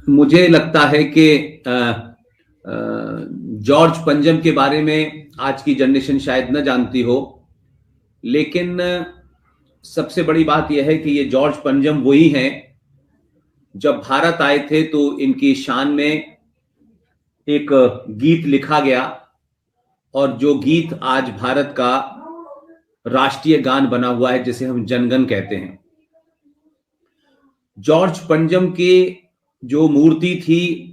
मुझे लगता है कि जॉर्ज पंजम के बारे में आज की जनरेशन शायद न जानती हो, लेकिन सबसे बड़ी बात यह है कि ये जॉर्ज पंजम वही हैं जब भारत आए थे तो इनकी शान में एक गीत लिखा गया और जो गीत आज भारत का राष्ट्रीय गान बना हुआ है, जिसे हम जनगण कहते हैं। जॉर्ज पंजम की जो मूर्ति थी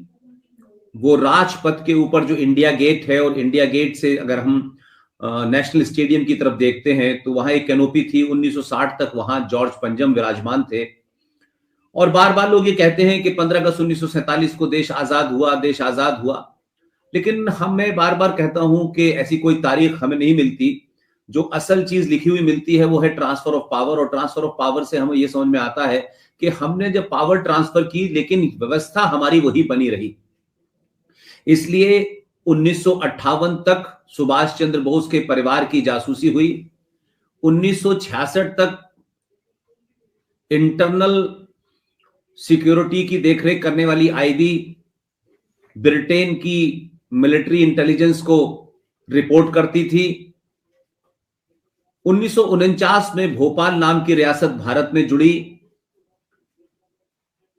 वो राजपथ के ऊपर जो इंडिया गेट है, और इंडिया गेट से अगर हम नेशनल स्टेडियम की तरफ देखते हैं तो वहां एक कैनोपी थी। 1960 तक वहां जॉर्ज पंजम विराजमान थे। और बार बार लोग ये कहते हैं कि 15 अगस्त 1947 को देश आजाद हुआ, देश आजाद हुआ, लेकिन मैं बार बार कहता हूं कि ऐसी कोई तारीख हमें नहीं मिलती। जो असल चीज लिखी हुई मिलती है वो है ट्रांसफर ऑफ पावर, और ट्रांसफर ऑफ पावर से हमें यह समझ में आता है कि हमने जब पावर ट्रांसफर की लेकिन व्यवस्था हमारी वही बनी रही। इसलिए 1958 तक सुभाष चंद्र बोस के परिवार की जासूसी हुई। 1966 तक इंटरनल सिक्योरिटी की देखरेख करने वाली आईबी ब्रिटेन की मिलिट्री इंटेलिजेंस को रिपोर्ट करती थी। 1949 में भोपाल नाम की रियासत भारत में जुड़ी।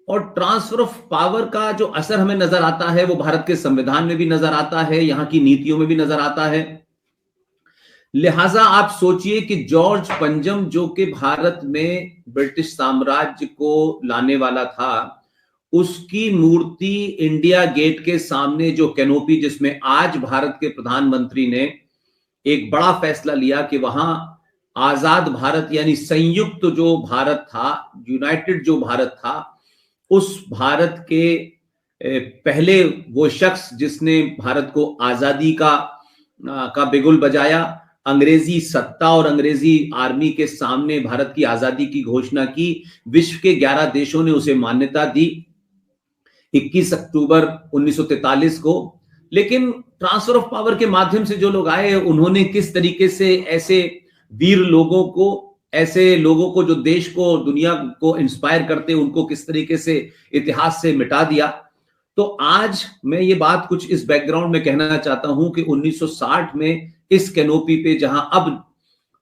और ट्रांसफर ऑफ पावर का जो असर हमें नजर आता है वो भारत के संविधान में भी नजर आता है, यहां की नीतियों में भी नजर आता है। लिहाजा आप सोचिए कि जॉर्ज पंजम जो कि भारत में ब्रिटिश साम्राज्य को लाने वाला था, उसकी मूर्ति इंडिया गेट के सामने जो कैनोपी, जिसमें आज भारत के प्रधानमंत्री ने एक बड़ा फैसला लिया कि वहां आजाद भारत यानी संयुक्त जो भारत था, यूनाइटेड जो भारत था, उस भारत के पहले वो शख्स जिसने भारत को आजादी का बिगुल बजाया, अंग्रेजी सत्ता और अंग्रेजी आर्मी के सामने भारत की आजादी की घोषणा की। विश्व के 11 देशों ने उसे मान्यता दी 21 अक्टूबर 1943 को। लेकिन ट्रांसफर ऑफ पावर के माध्यम से जो लोग आए, उन्होंने किस तरीके से ऐसे वीर लोगों को, ऐसे लोगों को जो देश को, दुनिया को इंस्पायर करते, उनको किस तरीके से इतिहास से मिटा दिया। तो आज मैं ये बात कुछ इस बैकग्राउंड में कहना चाहता हूं कि 1960 में इस कैनोपी पे जहां अब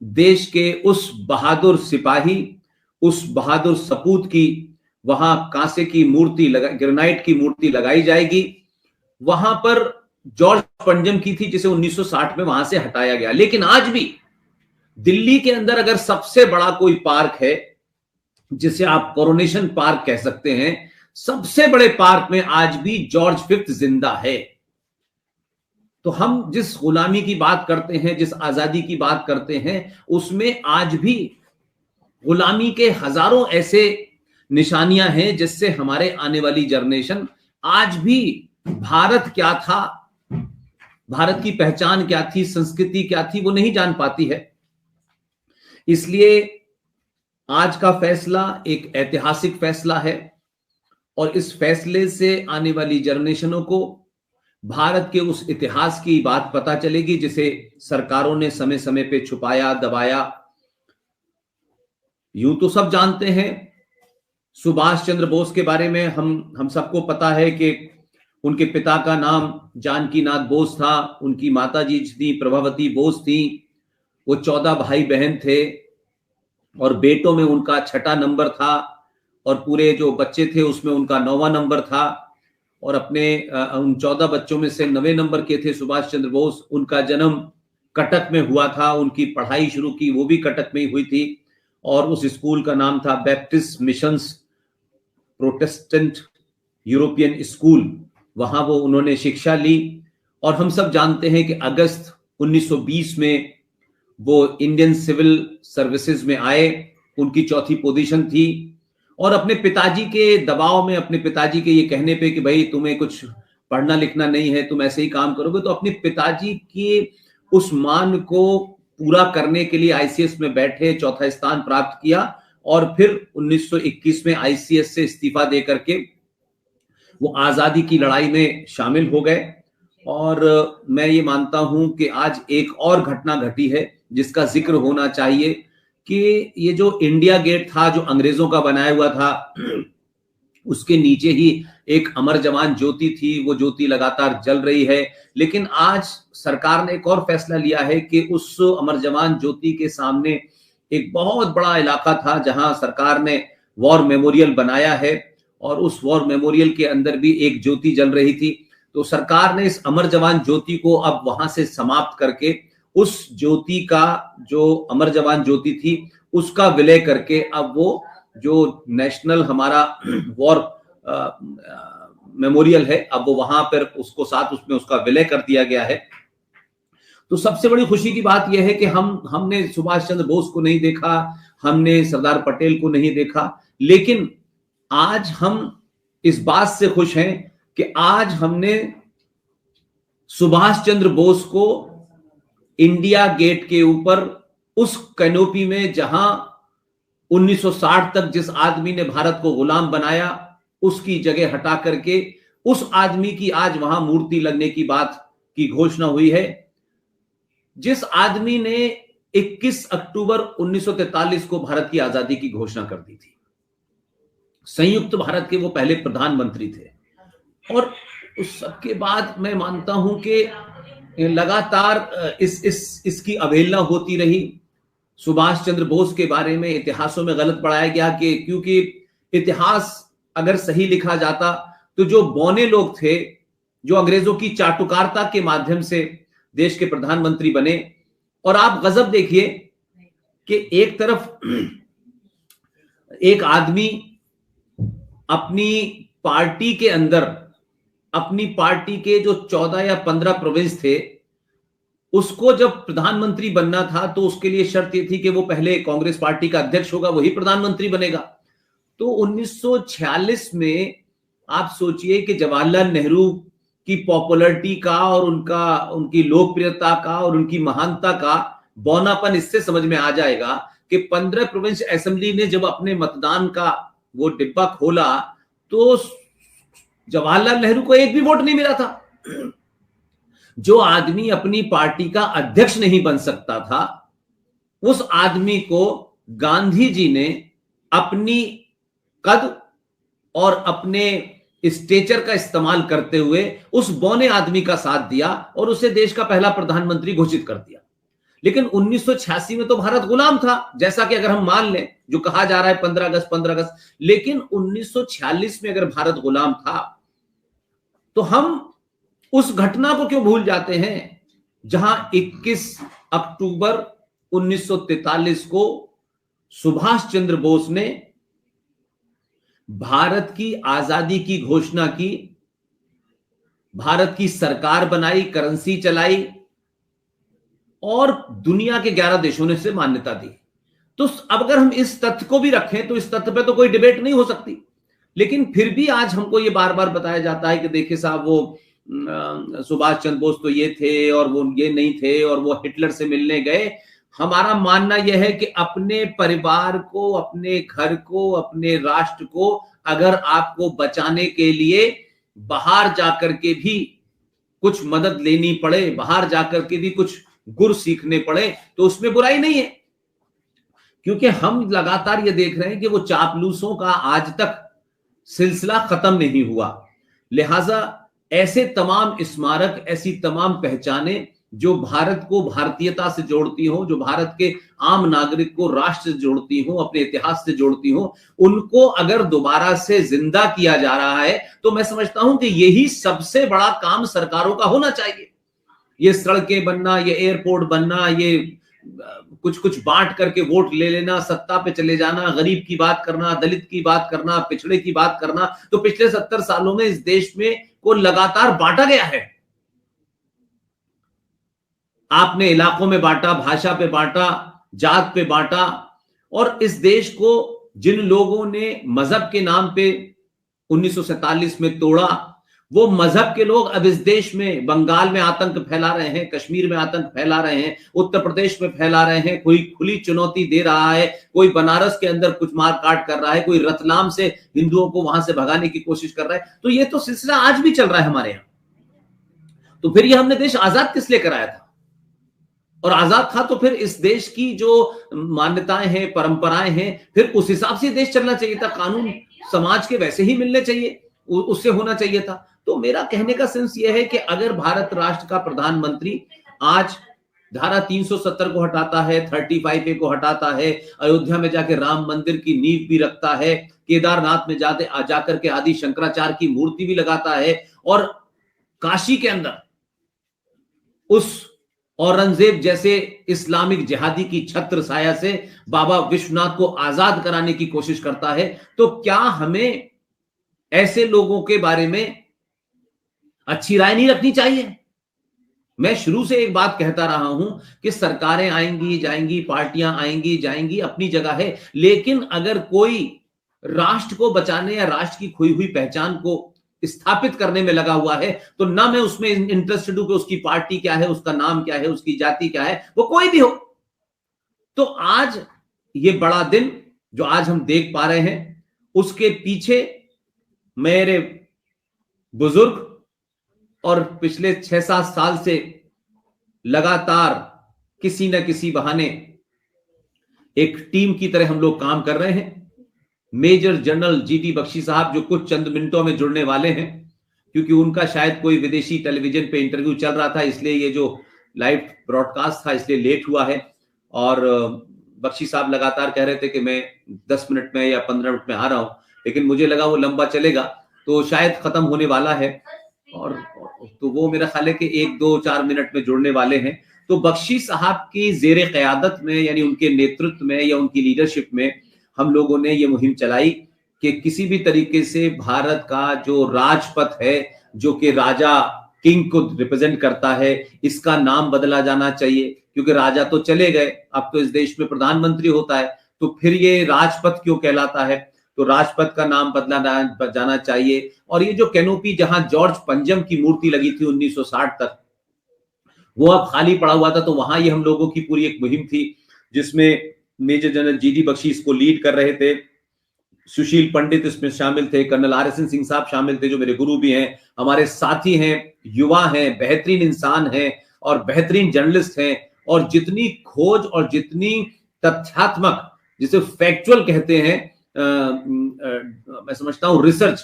देश के उस बहादुर सिपाही, उस बहादुर सपूत की वहां कांसे की मूर्ति ग्रेनाइट की मूर्ति लगाई जाएगी, वहां पर जॉर्ज पंजम की थी जिसे 1960 में वहां से हटाया गया। लेकिन आज भी दिल्ली के अंदर अगर सबसे बड़ा कोई पार्क है, जिसे आप कोरोनेशन पार्क कह सकते हैं, सबसे बड़े पार्क में आज भी जॉर्ज फिफ्थ जिंदा है। तो हम जिस गुलामी की बात करते हैं, जिस आजादी की बात करते हैं, उसमें आज भी गुलामी के हजारों ऐसे निशानियां हैं जिससे हमारे आने वाली जनरेशन आज भी भारत क्या था, भारत की पहचान क्या थी, संस्कृति क्या थी, वो नहीं जान पाती है। इसलिए आज का फैसला एक ऐतिहासिक फैसला है और इस फैसले से आने वाली जनरेशनों को भारत के उस इतिहास की बात पता चलेगी जिसे सरकारों ने समय समय पे छुपाया, दबाया। यूं तो सब जानते हैं सुभाष चंद्र बोस के बारे में, हम सबको पता है कि उनके पिता का नाम जानकी नाथ बोस था, उनकी माताजी थी प्रभावती बोस थी। वो 14 भाई बहन थे और बेटों में उनका 6ठा नंबर था और पूरे जो बच्चे थे उसमें उनका 9वां नंबर था। और अपने उन 14 बच्चों में से 9वें नंबर के थे सुभाष चंद्र बोस। उनका जन्म कटक में हुआ था, उनकी पढ़ाई शुरू की वो भी कटक में ही हुई थी और उस स्कूल का नाम था Baptist missions Protestant European school. वहां वो उन्होंने शिक्षा ली और हम सब जानते हैं कि अगस्त 1920 में वो इंडियन सिविल सर्विसेज में आए। उनकी 4थी पोजीशन थी और अपने पिताजी के दबाव में, अपने पिताजी के ये कहने पे कि भाई तुम्हें कुछ पढ़ना लिखना नहीं है, तुम ऐसे ही काम करोगे, तो अपने पिताजी की उस मान को पूरा करने के लिए आईसीएस में बैठे, 4था स्थान प्राप्त किया और फिर 1921 में आईसीएस से इस्तीफा दे करके वो आजादी की लड़ाई में शामिल हो गए। और मैं ये मानता हूं कि आज एक और घटना घटी है जिसका जिक्र होना चाहिए कि ये जो इंडिया गेट था जो अंग्रेजों का बनाया हुआ था, उसके नीचे ही एक अमर जवान ज्योति थी, वो ज्योति लगातार जल रही है। लेकिन आज सरकार ने एक और फैसला लिया है कि उस अमर जवान ज्योति के सामने एक बहुत बड़ा इलाका था जहां सरकार ने वॉर मेमोरियल बनाया है, और उस वॉर मेमोरियल के अंदर भी एक ज्योति जल रही थी। तो सरकार ने इस अमर जवान ज्योति को अब वहां से समाप्त करके उस ज्योति का, जो अमर जवान ज्योति थी, उसका विलय करके अब वो जो नेशनल हमारा वॉर मेमोरियल है, अब वो वहां पर उसको साथ उसमें उसका विलय कर दिया गया है। तो सबसे बड़ी खुशी की बात यह है कि हमने सुभाष चंद्र बोस को नहीं देखा, हमने सरदार पटेल को नहीं देखा, लेकिन आज हम इस बात से खुश हैं कि आज हमने सुभाष चंद्र बोस को इंडिया गेट के ऊपर उस कैनोपी में, जहां 1960 तक जिस आदमी ने भारत को गुलाम बनाया, उसकी जगह हटा करके उस आदमी की आज वहां मूर्ति लगने की बात की घोषणा हुई है, जिस आदमी ने 21 अक्टूबर 1943 को भारत की आजादी की घोषणा कर दी थी। संयुक्त भारत के वो पहले प्रधानमंत्री थे। और उस सबके बाद मैं मानता हूं कि लगातार इसकी अवहेलना होती रही। सुभाष चंद्र बोस के बारे में इतिहासों में गलत पढ़ाया गया कि क्योंकि इतिहास अगर सही लिखा जाता तो जो बौने लोग थे, जो अंग्रेजों की चाटुकारिता के माध्यम से देश के प्रधानमंत्री बने, और आप गजब देखिए कि एक तरफ एक आदमी अपनी पार्टी के अंदर, अपनी पार्टी के जो 14 या 15 प्रोविंस थे, उसको जब प्रधानमंत्री बनना था तो उसके लिए शर्त यह थी कि वो पहले कांग्रेस पार्टी का अध्यक्ष होगा, वही प्रधानमंत्री बनेगा। तो 1946 में आप सोचिए कि जवाहरलाल नेहरू की पॉपुलैरिटी का और उनकी लोकप्रियता का और उनकी महानता का बौनापन इससे समझ में आ जाएगा कि 15 प्रोविंस असेंबली ने जब अपने मतदान का वो डिब्बा खोला तो जवाहरलाल नेहरू को एक भी वोट नहीं मिला था। जो आदमी अपनी पार्टी का अध्यक्ष नहीं बन सकता था, उस आदमी को गांधी जी ने अपनी कद और अपने स्टेचर का इस्तेमाल करते हुए उस बौने आदमी का साथ दिया और उसे देश का पहला प्रधानमंत्री घोषित कर दिया। लेकिन 1986 में तो भारत गुलाम था, जैसा कि अगर हम मान लें, जो कहा जा रहा है 15 अगस्त, लेकिन 1946 में अगर भारत गुलाम था तो हम उस घटना को क्यों भूल जाते हैं जहां 21 अक्टूबर 1943 को सुभाष चंद्र बोस ने भारत की आजादी की घोषणा की, भारत की सरकार बनाई, करेंसी चलाई और दुनिया के 11 देशों ने इसे मान्यता दी। तो अब अगर हम इस तथ्य को भी रखें तो इस तथ्य पे तो कोई डिबेट नहीं हो सकती। लेकिन फिर भी आज हमको ये बार बार बताया जाता है कि देखिए साहब, वो सुभाष चंद्र बोस तो ये थे और वो ये नहीं थे और वो हिटलर से मिलने गए। हमारा मानना यह है कि अपने परिवार को, अपने घर को, अपने राष्ट्र को अगर आपको बचाने के लिए बाहर जाकर के भी कुछ मदद लेनी पड़े, बाहर जाकर के भी कुछ गुर सीखने पड़े, तो उसमें बुराई नहीं है। क्योंकि हम लगातार ये देख रहे हैं कि वो चापलूसों का आज तक सिलसिला खत्म नहीं हुआ। लिहाजा ऐसे तमाम स्मारक, ऐसी तमाम पहचाने जो भारत को भारतीयता से जोड़ती हो, जो भारत के आम नागरिक को राष्ट्र से जोड़ती हो, अपने इतिहास से जोड़ती हो, उनको अगर दोबारा से जिंदा किया जा रहा है तो मैं समझता हूं कि यही सबसे बड़ा काम सरकारों का होना चाहिए। ये सड़कें बनना, ये एयरपोर्ट बनना, ये कुछ कुछ बांट करके वोट ले लेना, सत्ता पे चले जाना, गरीब की बात करना, दलित की बात करना, पिछड़े की बात करना, तो पिछले 70 सालों में इस देश में को लगातार बांटा गया है। आपने इलाकों में बांटा, भाषा पे बांटा, जात पे बांटा, और इस देश को जिन लोगों ने मजहब के नाम पे 1947 में तोड़ा, वो मजहब के लोग अब इस देश में बंगाल में आतंक फैला रहे हैं, कश्मीर में आतंक फैला रहे हैं, उत्तर प्रदेश में फैला रहे हैं, कोई खुली चुनौती दे रहा है, कोई बनारस के अंदर कुछ मारकाट कर रहा है, कोई रतलाम से हिंदुओं को वहां से भगाने की कोशिश कर रहा है। तो ये तो सिलसिला आज भी चल रहा है हमारे यहां। तो फिर ये हमने देश आजाद किस लिए कराया था? और आजाद था तो फिर इस देश की जो मान्यताएं हैं, परंपराएं हैं, फिर उस हिसाब से देश चलना चाहिए था। कानून समाज के वैसे ही मिलने चाहिए। उससे होना चाहिए था। तो मेरा कहने का सेंस यह है कि अगर भारत राष्ट्र का प्रधानमंत्री आज धारा 370 को हटाता है, 35A को हटाता है, अयोध्या में जाके राम मंदिर की नींव भी रखता है, केदारनाथ में जाकर के आदि शंकराचार्य की मूर्ति भी लगाता है, और काशी के अंदर उस औरंगजेब जैसे इस्लामिक जिहादी की छत्र छाया से बाबा विश्वनाथ को आजाद कराने की कोशिश करता है, तो क्या हमें ऐसे लोगों के बारे में अच्छी राय नहीं रखनी चाहिए? मैं शुरू से एक बात कहता रहा हूं कि सरकारें आएंगी जाएंगी, पार्टियां आएंगी जाएंगी, अपनी जगह है, लेकिन अगर कोई राष्ट्र को बचाने या राष्ट्र की खोई हुई पहचान को स्थापित करने में लगा हुआ है, तो ना मैं उसमें इंटरेस्टेड हूं कि उसकी पार्टी क्या है, उसका नाम क्या है, उसकी जाति क्या है, वो कोई भी हो। तो आज ये बड़ा दिन जो आज हम देख पा रहे हैं, उसके पीछे मेरे बुजुर्ग और पिछले 6-7 साल से लगातार किसी न किसी बहाने एक टीम की तरह हम लोग काम कर रहे हैं। मेजर जनरल जीडी बख्शी साहब जो कुछ चंद मिनटों में जुड़ने वाले हैं, क्योंकि उनका शायद कोई विदेशी टेलीविजन पे इंटरव्यू चल रहा था, इसलिए ये जो लाइव ब्रॉडकास्ट था इसलिए लेट हुआ है। और बख्शी साहब लगातार कह रहे थे कि मैं 10 मिनट में या 15 मिनट में आ रहा हूं, लेकिन मुझे लगा वो लंबा चलेगा तो शायद खत्म होने वाला है, और तो वो मेरा ख्याल है कि 1-2-4 मिनट में जुड़ने वाले हैं। तो बख्शी साहब की जेर क़यादत में, यानी उनके नेतृत्व में या उनकी लीडरशिप में हम लोगों ने ये मुहिम चलाई कि किसी भी तरीके से भारत का जो राजपथ है, जो कि राजा किंग को रिप्रेजेंट करता है, इसका नाम बदला जाना चाहिए, क्योंकि राजा तो चले गए, अब तो इस देश में प्रधानमंत्री होता है, तो फिर ये राजपथ क्यों कहलाता है? तो राजपथ का नाम बदला जाना चाहिए। और ये जो कैनोपी जहां जॉर्ज पंजम की मूर्ति लगी थी 1960 तक, वो अब खाली पड़ा हुआ था, तो वहां ये हम लोगों की पूरी एक मुहिम थी जिसमें मेजर जनरल जीडी बख्शी इसको लीड कर रहे थे, सुशील पंडित इसमें शामिल थे, कर्नल RSN सिंह साहब शामिल थे जो मेरे गुरु भी हैं, हमारे साथी हैं, युवा हैं, बेहतरीन इंसान हैं और बेहतरीन जर्नलिस्ट हैं, और जितनी खोज और जितनी तथ्यात्मक, जिसे फैक्चुअल कहते हैं, मैं समझता हूं रिसर्च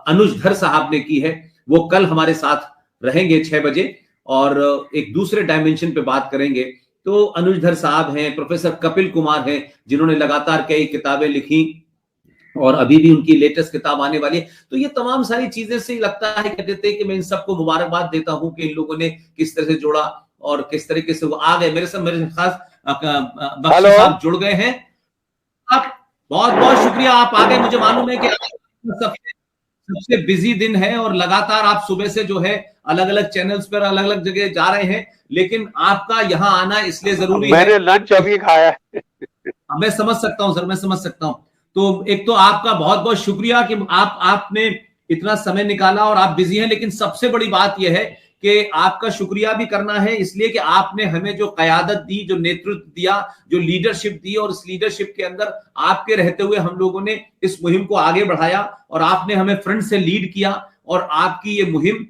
अनुज धर साहब ने की है, वो कल हमारे साथ रहेंगे 6 बजे और एक दूसरे डायमेंशन पे बात करेंगे। तो अनुज धर साहब हैं, प्रोफेसर कपिल कुमार हैं जिन्होंने लगातार कई किताबें लिखी और अभी भी उनकी लेटेस्ट किताब आने वाली है। तो ये तमाम सारी चीजें से लगता है कहते हैं कि मैं इन सबको मुबारकबाद देता हूं कि इन लोगों ने किस तरह से जोड़ा और किस तरीके से वो आ गए। मेरे खास बख्शी साहब जुड़ गए हैं। आप बहुत बहुत शुक्रिया, आप आ गए। मुझे मालूम है कि सबसे बिजी दिन है और लगातार आप सुबह से जो है अलग अलग चैनल्स पर अलग अलग जगह जा रहे हैं, लेकिन आपका यहाँ आना इसलिए जरूरी है। मैंने लंच अभी खाया है। मैं समझ सकता हूं सर, मैं समझ सकता हूं। तो एक तो आपका बहुत बहुत शुक्रिया कि आपने इतना समय निकाला और आप बिजी हैं, लेकिन सबसे बड़ी बात यह है कि आपका शुक्रिया भी करना है इसलिए कि आपने हमें जो क़यादत दी, जो नेतृत्व दिया, जो लीडरशिप दी, और इस लीडरशिप के अंदर आपके रहते हुए हम लोगों ने इस मुहिम को आगे बढ़ाया और आपने हमें फ्रंट से लीड किया। और आपकी ये मुहिम,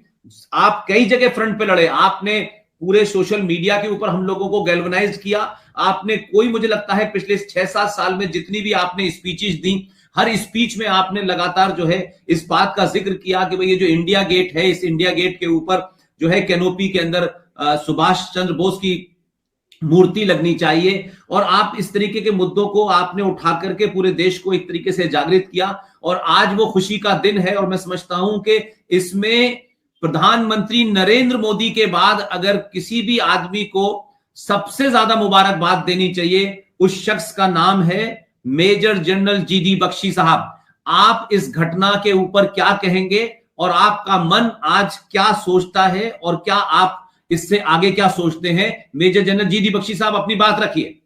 आप कई जगह फ्रंट पे लड़े, आपने पूरे सोशल मीडिया के ऊपर हम लोगों को गैल्वनाइज किया। आपने कोई, मुझे लगता है पिछले 6-7 साल में जितनी भी आपने स्पीचेस दी, हर स्पीच में आपने लगातार जो है इस बात का जिक्र किया कि भाई ये जो इंडिया गेट है, इस इंडिया गेट के ऊपर जो है कैनोपी के अंदर सुभाष चंद्र बोस की मूर्ति लगनी चाहिए। और आप इस तरीके के मुद्दों को आपने उठा करके पूरे देश को एक तरीके से जागृत किया और आज वो खुशी का दिन है। और मैं समझता हूं कि इसमें प्रधानमंत्री नरेंद्र मोदी के बाद अगर किसी भी आदमी को सबसे ज्यादा मुबारकबाद देनी चाहिए, उस शख्स का नाम है मेजर जनरल जीडी बख्शी साहब। आप इस घटना के ऊपर क्या कहेंगे और आपका मन आज क्या सोचता है और क्या आप इससे आगे क्या सोचते हैं? मेजर जनरल जीडी बख्शी साहब, अपनी बात रखिए।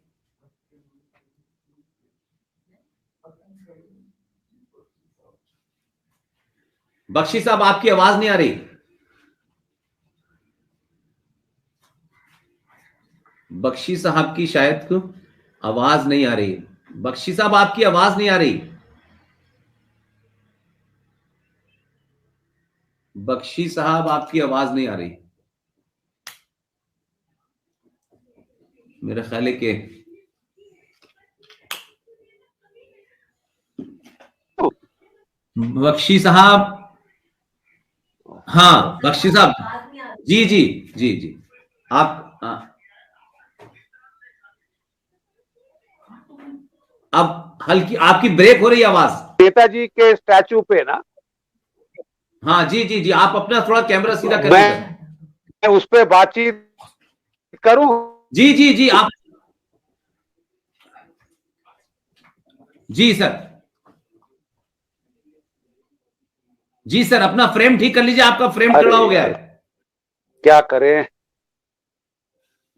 बख्शी साहब, आपकी आवाज नहीं आ रही। बख्शी साहब की शायद आवाज नहीं आ रही। बख्शी साहब, आपकी आवाज नहीं आ रही। बख्शी साहब, आपकी आवाज नहीं आ रही। मेरा ख्याल है कि बख्शी साहब हाँ बख्शी साहब, जी जी जी जी, आप अब हल्की आपकी ब्रेक हो रही है आवाज। नेताजी के स्टैचू पे ना, हाँ जी जी जी, आप अपना थोड़ा कैमरा सीधा करिए सर। मैं उस पे बातचीत करूं? जी जी जी, आप, जी सर, जी सर, अपना फ्रेम ठीक कर लीजिए, आपका फ्रेम टेढ़ा हो गया अरे है। क्या करें।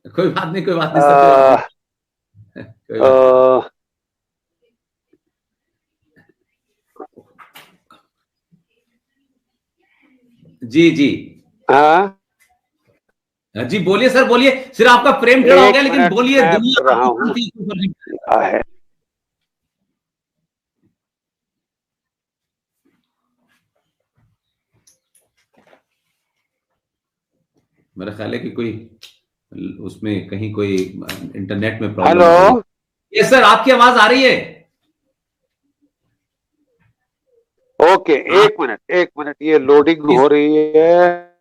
कोई बात नहीं, कोई बात नहीं सर, कोई बात नहीं, कोई बात नहीं। जी जी हाँ, जी, बोलिए सर, बोलिए, सिर्फ आपका फ्रेम टेढ़ा हो एक गया, लेकिन मिनट बोलिए, मैं दुनिया बोल रहा आपको हूँ। जानती है, कोई फर्क नहीं पड़ता। क्या है? मेरा ख्याल है कि कोई उसमें कहीं कोई इंटरनेट में प्रॉब्लम हेलो। आ रही है। ये सर, आपकी आवाज आ रही है। ओके, आप, एक मिनट, ये लोडिंग जी, हो रही है।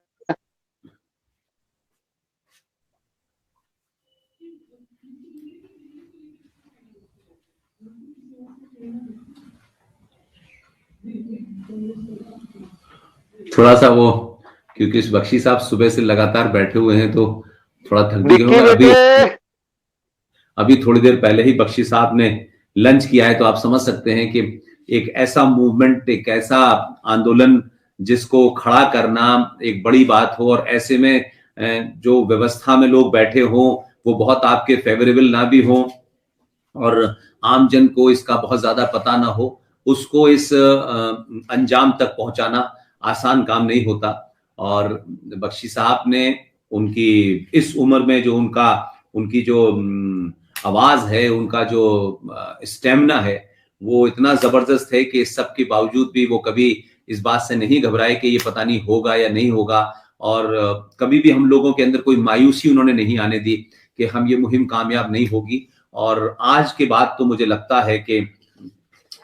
थोड़ा सा वो, क्योंकि इस बख्शी साहब सुबह से लगातार बैठे हुए हैं तो थोड़ा थक भी गए निक्की होंगे। बेटे। अभी अभी थोड़ी देर पहले ही बख्शी साहब ने लंच किया है, तो आप समझ सकते हैं कि एक ऐसा मूवमेंट, एक ऐसा आंदोलन जिसको खड़ा करना एक बड़ी बात हो, और ऐसे में जो व्यवस्था में लोग बैठे हों वो बहुत आपके फेवरेबल ना भी हों, और आम जन को इसका बहुत ज्यादा पता ना हो, उसको इस अंजाम तक पहुंचाना आसान काम नहीं होता। और बख्शी साहब ने उनकी इस उम्र में जो उनका, उनकी जो आवाज है, उनका जो स्टेमिना है, वो इतना जबरदस्त है कि इस सब के बावजूद भी वो कभी इस बात से नहीं घबराए कि ये पता नहीं होगा या नहीं होगा। और कभी भी हम लोगों के अंदर कोई मायूसी उन्होंने नहीं आने दी कि हम ये मुहिम कामयाब नहीं होगी। और आज के बाद तो मुझे लगता है कि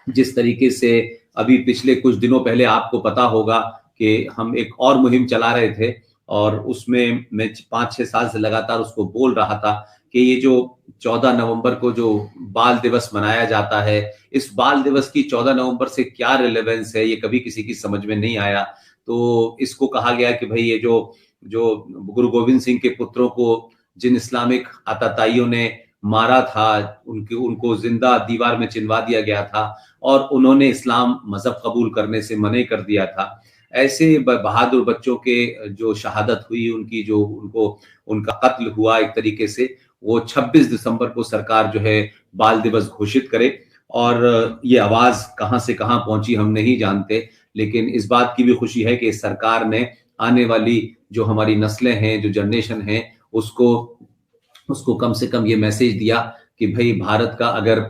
जिस तरीके से अभी पिछले कुछ दिनों पहले आपको पता होगा कि हम एक और मुहिम चला रहे थे, और उसमें मैं 5-6 साल से लगातार उसको बोल रहा था कि ये जो 14 नवंबर को जो बाल दिवस मनाया जाता है, इस बाल दिवस की 14 नवंबर से क्या रिलेवेंस है, ये कभी किसी की समझ में नहीं आया। तो इसको कहा गया कि भाई ये जो जो गुरु गोविंद सिंह के पुत्रों को जिन इस्लामिक आतताइयों ने मारा था, उनकी उनको जिंदा दीवार में चिनवा दिया गया था, और उन्होंने इस्लाम मजहब कबूल करने से मने कर दिया था। ऐसे बहादुर बच्चों के जो शहादत हुई, उनकी जो उनको उनका कत्ल हुआ एक तरीके से, वो 26 दिसंबर को सरकार जो है बाल दिवस घोषित करे। और ये आवाज कहां से कहां पहुंची हम नहीं जानते, लेकिन इस बात की भी खुशी है कि सरकार ने आने वाली जो हमारी नस्लें हैं, जो जनरेशन है, उसको उसको कम से कम ये मैसेज दिया कि भाई भारत का अगर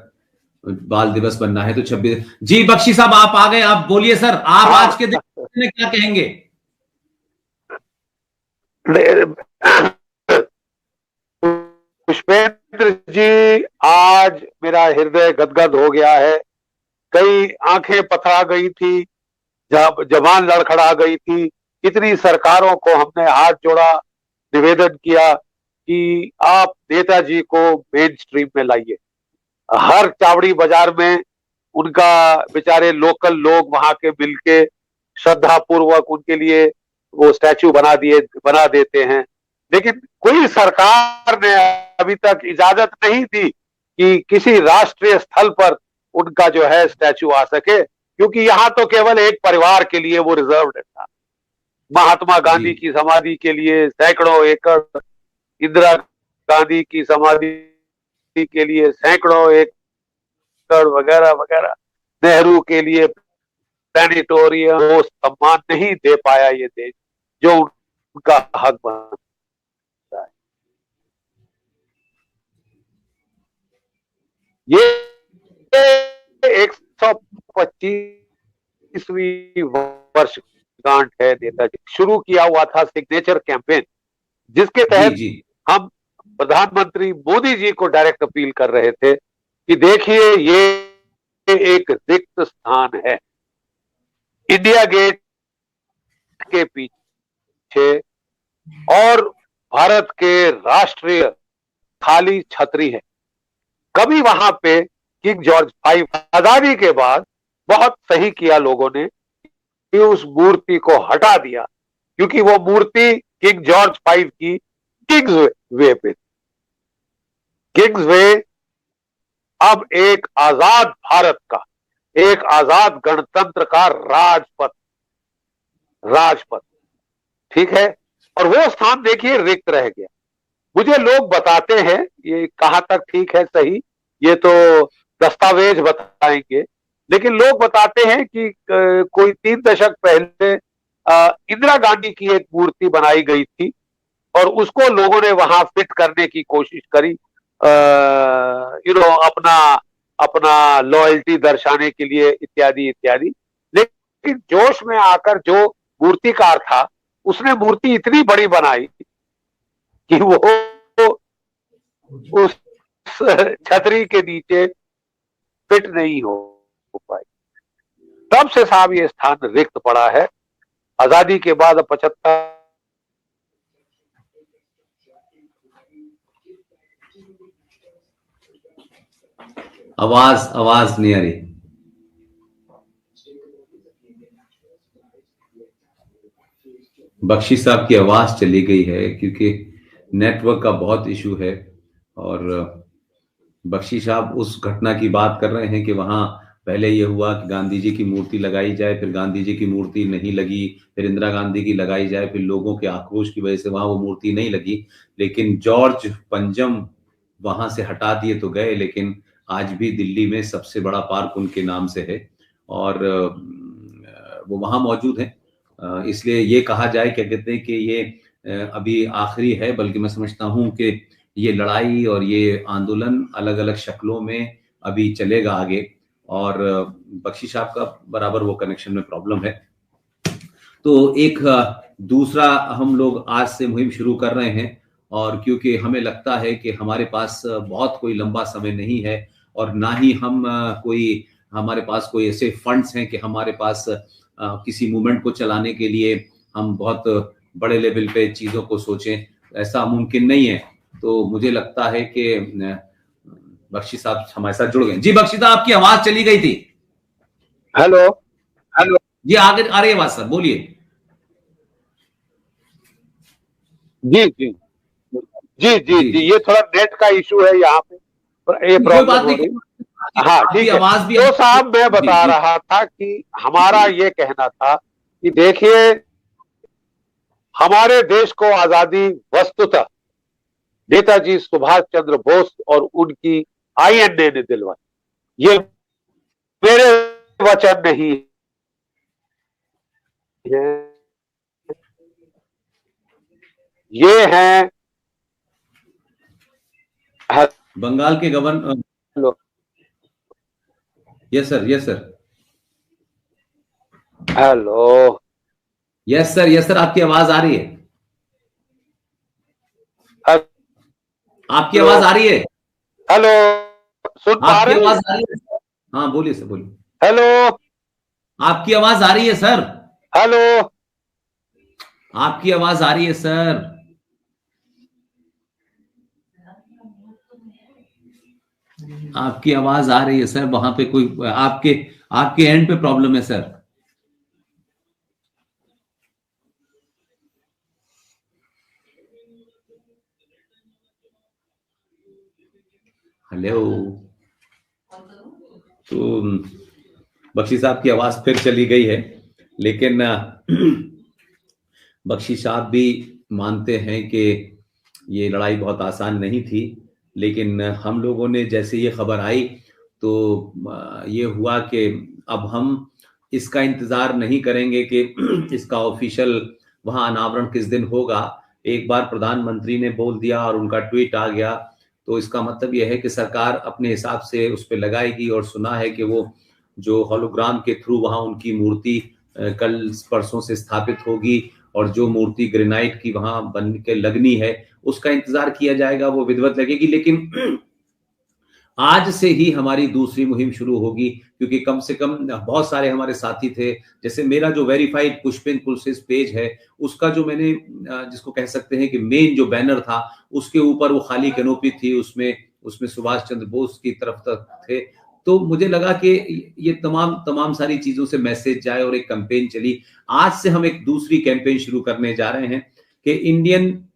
बाल दिवस बनना है तो 26। जी बख्शी साहब, आप आ गए, आप बोलिए सर, आप आज हाँ, के दिन में क्या कहेंगे। पुष्पेंद्र जी, आज मेरा हृदय गदगद हो गया है। कई आंखें पथरा गई थी, जबान लड़खड़ा गई थी। कितनी सरकारों को हमने हाथ जोड़ा, निवेदन किया कि आप नेताजी को मेन स्ट्रीम में लाइए। हर चावड़ी बाजार में उनका, बेचारे लोकल लोग वहां के मिलके श्रद्धा पूर्वक उनके लिए वो स्टैचू बना देते हैं। लेकिन कोई सरकार ने अभी तक इजाजत नहीं दी कि किसी राष्ट्रीय स्थल पर उनका जो है स्टैचू आ सके, क्योंकि यहां तो केवल एक परिवार के लिए वो रिजर्व था। महात्मा जी गांधी की समाधि के लिए सैकड़ों एकड़, इंदिरा गांधी की समाधि के लिए सैकड़ों एकड़, वगैरह वगैरह। नेहरू के लिए प्लानिटोरियम, वो सम्मान नहीं दे पाया ये देश जो उनका हक बनता है। ये 125वीं वर्षगांठ है नेताजी। शुरू किया हुआ था सिग्नेचर कैंपेन, जिसके जी तहत जी हम प्रधानमंत्री मोदी जी को डायरेक्ट अपील कर रहे थे कि देखिए, ये एक रिक्त स्थान है। इंडिया गेट के पीछे और भारत के राष्ट्रीय खाली छतरी है। कभी वहां पे किंग जॉर्ज 5 आजादी के बाद बहुत सही किया लोगों ने कि उस मूर्ति को हटा दिया, क्योंकि वो मूर्ति किंग जॉर्ज 5 की किंग्स वे पे, किंग्स वे अब एक आजाद भारत का, एक आजाद गणतंत्र का राजपथ, ठीक है। और वो स्थान देखिए रिक्त रह गया। मुझे लोग बताते हैं, ये कहां तक ठीक है सही ये तो दस्तावेज बताएंगे, लेकिन लोग बताते हैं कि कोई 3 दशक पहले इंदिरा गांधी की एक मूर्ति बनाई गई थी और उसको लोगों ने वहां फिट करने की कोशिश करी, अपना अपना लॉयल्टी दर्शाने के लिए इत्यादि इत्यादि। लेकिन जोश में आकर जो मूर्तिकार था उसने मूर्ति इतनी बड़ी बनाई कि वो उस छतरी के नीचे फिट नहीं हो पाई। तब से साहब ये स्थान रिक्त पड़ा है। आजादी के बाद 75 आवाज नहीं आ रही। बख्शी साहब की आवाज चली गई है क्योंकि नेटवर्क का बहुत इशू है। और बख्शी साहब उस घटना की बात कर रहे हैं कि वहां पहले ये हुआ कि गांधी जी की मूर्ति लगाई जाए, फिर गांधी जी की मूर्ति नहीं लगी, फिर इंदिरा गांधी की लगाई जाए, फिर लोगों के आक्रोश की वजह से वहां वो मूर्ति नहीं लगी। लेकिन जॉर्ज पंजम वहां से हटा दिए तो गए, लेकिन आज भी दिल्ली में सबसे बड़ा पार्क उनके नाम से है और वो वहां मौजूद है। इसलिए ये कहा जाए, क्या कहते हैं कि ये अभी आखिरी है, बल्कि मैं समझता हूं कि ये लड़ाई और ये आंदोलन अलग अलग शक्लों में अभी चलेगा आगे। और बख्शी साहब का बराबर वो कनेक्शन में प्रॉब्लम है। तो एक दूसरा हम लोग आज से मुहिम शुरू कर रहे हैं, और क्योंकि हमें लगता है कि हमारे पास बहुत कोई लंबा समय नहीं है और ना ही हम हमारे पास कोई ऐसे फंड्स हैं कि हमारे पास किसी मूवमेंट को चलाने के लिए हम बहुत बड़े लेवल पे चीजों को सोचें, ऐसा मुमकिन नहीं है। तो मुझे लगता है कि बख्शी साहब हमारे साथ जुड़ गए। जी बख्शी साहब, आपकी आवाज चली गई थी। हेलो जी आगे आ रही है आवाज सर, बोलिए। जी जी जी जी जी ये थोड़ा नेट का इशू है यहाँ पे, ये प्रॉब्लम हो रही। हाँ ठीक है। आवाज भी तो साहब मैं बता रहा था कि हमारा ये कहना था कि देखिए हमारे देश को आजादी वस्तुतः नेताजी सुभाष चंद्र बोस और उनकी INA ने दिलवाई। ये मेरे वचन नहीं है, ये हैं बंगाल के governor. Yes sir, yes sir. Hello yes sir, आपकी आवाज आ रही है। आपकी आवाज आ रही है। हेलो सुन पा रहे हैं? आवाज आ रही है? हाँ बोलिए सर, बोलिए। हेलो आपकी आवाज आ रही है सर। हेलो आपकी आवाज आ रही है सर। आपकी आवाज आ रही है सर। वहां पे कोई आपके एंड पे प्रॉब्लम है सर। हेलो। तो बख्शी साहब की आवाज फिर चली गई है, लेकिन बख्शी साहब भी मानते हैं कि ये लड़ाई बहुत आसान नहीं थी। लेकिन हम लोगों ने जैसे ये खबर आई तो ये हुआ कि अब हम इसका इंतजार नहीं करेंगे कि इसका ऑफिशियल वहां अनावरण किस दिन होगा। एक बार प्रधानमंत्री ने बोल दिया और उनका ट्वीट आ गया, तो इसका मतलब यह है कि सरकार अपने हिसाब से उस पर लगाएगी। और सुना है कि वो जो होलोग्राम के थ्रू वहां उनकी मूर्ति कल परसों से स्थापित होगी, और जो मूर्ति ग्रेनाइट की वहां बन के लगनी है उसका इंतजार किया जाएगा, वो विधिवत लगेगी। लेकिन आज से ही हमारी दूसरी मुहिम शुरू होगी, क्योंकि कम से कम बहुत सारे हमारे साथी थे। जैसे मेरा जो वेरीफाइड पुष्पेन कुलसेस पेज है, उसका जो मैंने जिसको कह सकते हैं कि मेन जो बैनर था, उसके ऊपर वो खाली कैनोपी थी, उसमें उसमें सुभाष चंद्र बोस की तरफ तक थे। तो मुझे लगा कि ये तमाम तमाम सारी चीजों से मैसेज जाए और एक कैंपेन चली। आज से हम एक दूसरी कैंपेन शुरू करने जा रहे हैं कि इंडियन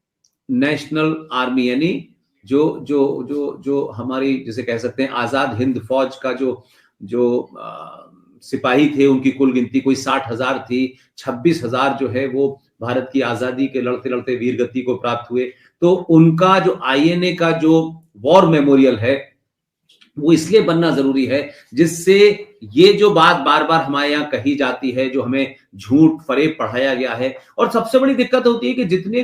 नेशनल आर्मी, यानी जो जो जो जो हमारी जिसे कह सकते हैं आजाद हिंद फौज का जो जो सिपाही थे, उनकी कुल गिनती कोई 60,000 थी। 26,000 जो है वो भारत की आजादी के लड़ते लड़ते वीर गति को प्राप्त हुए। तो उनका जो आईएनए का जो वॉर मेमोरियल है, वो इसलिए बनना जरूरी है, जिससे ये जो बात बार बार हमारे यहाँ कही जाती है, जो हमें झूठ फरेब पढ़ाया गया है, और सबसे बड़ी दिक्कत होती है कि जितने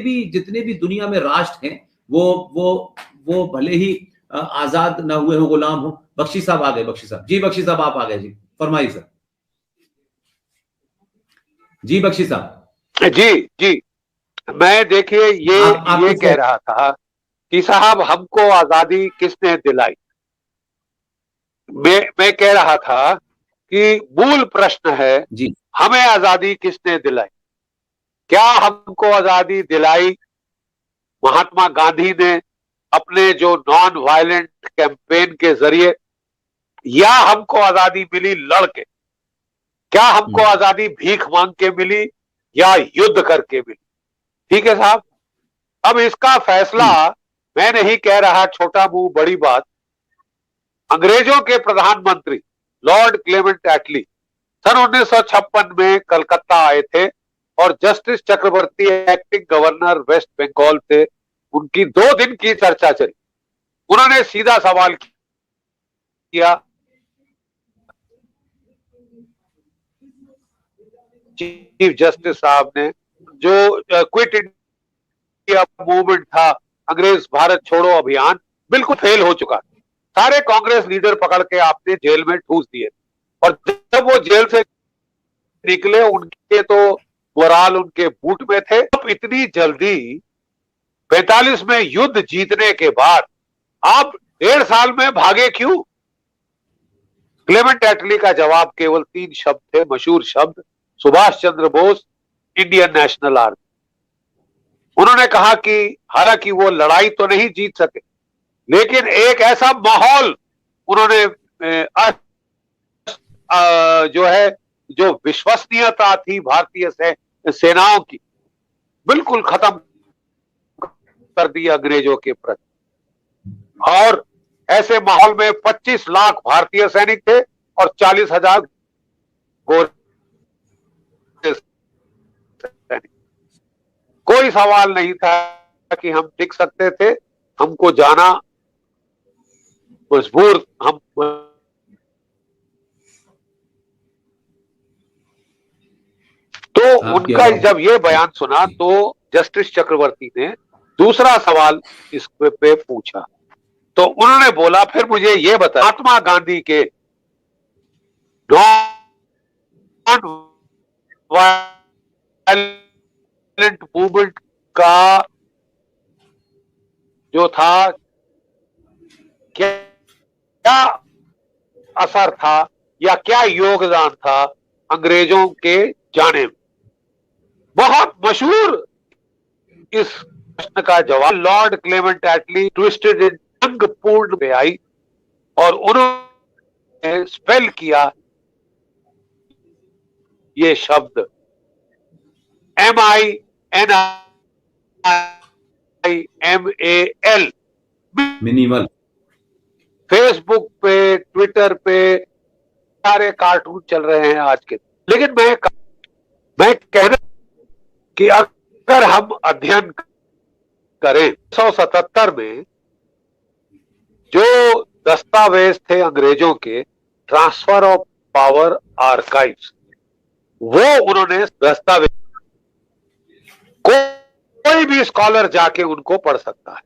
भी दुनिया में राष्ट्र हैं, वो वो भले ही आजाद ना हुए हो, गुलाम हो। बख्शी साहब आ गए, बख्शी साहब जी, बख्शी साहब आप आ गए जी, फरमाइए सर। जी बख्शी साहब। जी जी। मैं देखिए आप ये कुछ कह रहा था कि साहब हमको आजादी किसने दिलाई। मैं कह रहा था कि मूल प्रश्न है, जी। हमें आजादी किसने दिलाई। क्या हमको आजादी दिलाई महात्मा गांधी ने अपने जो नॉन वायलेंट कैंपेन के जरिए, या हमको आजादी मिली लड़के। क्या हमको आजादी भीख मांग के मिली या युद्ध करके मिली। ठीक है साहब। अब इसका फैसला मैं नहीं कह रहा छोटा मुंह बड़ी बात, अंग्रेजों के प्रधानमंत्री लॉर्ड क्लेमेंट एटली सन 1956 में कलकत्ता आए थे, और जस्टिस चक्रवर्ती एक्टिंग गवर्नर वेस्ट बंगाल थे। उनकी 2 दिन की चर्चा चली। उन्होंने सीधा सवाल किया, चीफ जस्टिस साहब ने, जो क्विट इंडिया मूवमेंट था, अंग्रेज भारत छोड़ो अभियान, बिल्कुल फेल हो चुका। सारे कांग्रेस लीडर पकड़ के आपने जेल में ठूस दिए, और जब वो जेल से निकले, उनके तो मोराल उनके बूट में थे। अब इतनी जल्दी 45 में युद्ध जीतने के बाद आप 1.5 साल में भागे क्यों। क्लेमेंट एटली का जवाब केवल 3 शब्द थे, मशहूर शब्द, Subhash Chandra Bose, Indian national army. उन्होंने कहा कि हालांकि वो लड़ाई तो नहीं जीत सके, लेकिन एक ऐसा माहौल उन्होंने जो है, जो विश्वसनीयता थी भारतीय सेनाओं की, बिल्कुल खत्म कर दी अंग्रेजों के प्रति। और ऐसे माहौल में 25 लाख भारतीय सैनिक थे और 40,000 गोरे सैनिक। कोई सवाल नहीं था कि हम टिक सकते थे, हमको जाना मजबूर। हम तो आपकी उनका आवाज। जब ये बयान सुना, तो जस्टिस चक्रवर्ती ने दूसरा सवाल इस पे पूछा। तो उन्होंने बोला, फिर मुझे ये बता, महात्मा गांधी के नॉन वायलेंट मूवमेंट का जो था, क्या क्या असर था या क्या योगदान था अंग्रेजों के जाने में। बहुत मशहूर इस प्रश्न का जवाब लॉर्ड क्लेमेंट एटली ट्विस्टेड इन पूर्ण में आई, और उन्होंने स्पेल किया ये शब्द MINIMAL। मिनिमल। फेसबुक पे, ट्विटर पे सारे कार्टून चल रहे हैं आज के। लेकिन मैं कहना कि अगर हम अध्ययन करें 1977 में जो दस्तावेज थे अंग्रेजों के, ट्रांसफर ऑफ पावर आर्काइव्स, वो उन्होंने दस्तावेज, कोई भी स्कॉलर जाके उनको पढ़ सकता है।